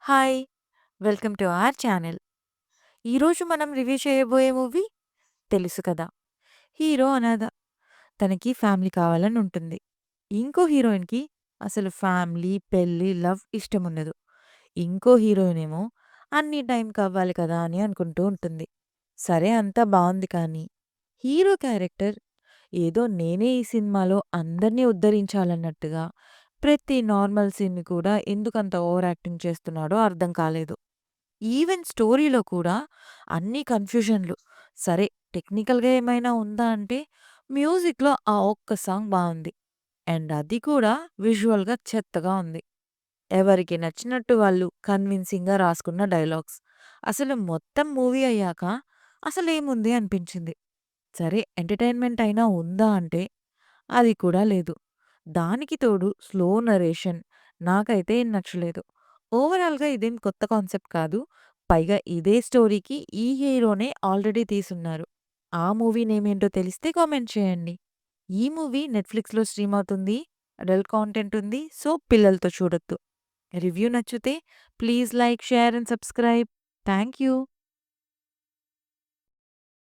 Hi! Welcome to our channel. ఈరోజు మనం review చేయబోయే మూవీ 'తెలుసు కదా'. హీరో అనాథ. తనకి ఫ్యామిలీ కావాలని ఉంటుంది. ఇంకో హీరోయిన్‌కి అసలు ఫ్యామిలీ, పెళ్లి, లవ్ ఇష్టముండదు. ఇంకో హీరోయిన్ ఏమో అన్నీ టైంకి అవ్వాలి కదా అని అనుకుంటూ ఉంటుంది. సరే అంతా బావుంది కానీ, హీరో క్యారెక్టర్ ఏదో నేనే ఈ సినిమాలో అందరిని ఉద్ధరించాలన్నట్టుగా ప్రతి నార్మల్ సీన్‌ని కూడా ఎందుకంత ఓవర్ యాక్టింగ్ చేస్తున్నాడో అర్థం కాలేదు. ఈవెన్ స్టోరీలో కూడా అన్ని కన్‌ఫ్యూజన్‌లు. సరే టెక్నికల్‌గా ఏమైనా ఉందా అంటే మ్యూజిక్‌లో ఆ ఒక్క సాంగ్ బావుంది. అండ్ అది కూడా విజువల్‌గా చెత్తగా ఉంది. ఎవరికి నచ్చినట్టు వాళ్ళు కన్విన్సింగ్‌గా రాసుకున్న డైలాగ్స్. అసలు మొత్తం మూవీ అయ్యాక అసలేముంది అనిపించింది. సరే ఎంటర్‌టైన్‌మెంట్ అయినా ఉందా అంటే అది కూడా లేదు. దానికి తోడు స్లో నరేషన్ నాకైతే ఏం నచ్చలేదు. ఓవరాల్‌గా ఇదేం కొత్త కాన్సెప్ట్ కాదు. పైగా ఇదే స్టోరీకి ఈ హీరోనే ఆల్రెడీ తీసున్నారు. ఆ మూవీ నేమేంటో తెలిస్తే కామెంట్ చేయండి. ఈ మూవీ నెట్‌ఫ్లిక్స్‌లో స్ట్రీమ్ అవుతుంది. అడల్ట్ కాంటెంట్ ఉంది. సో, పిల్లలతో చూడొద్దు. రివ్యూ నచ్చితే please like, share and subscribe. Thank you.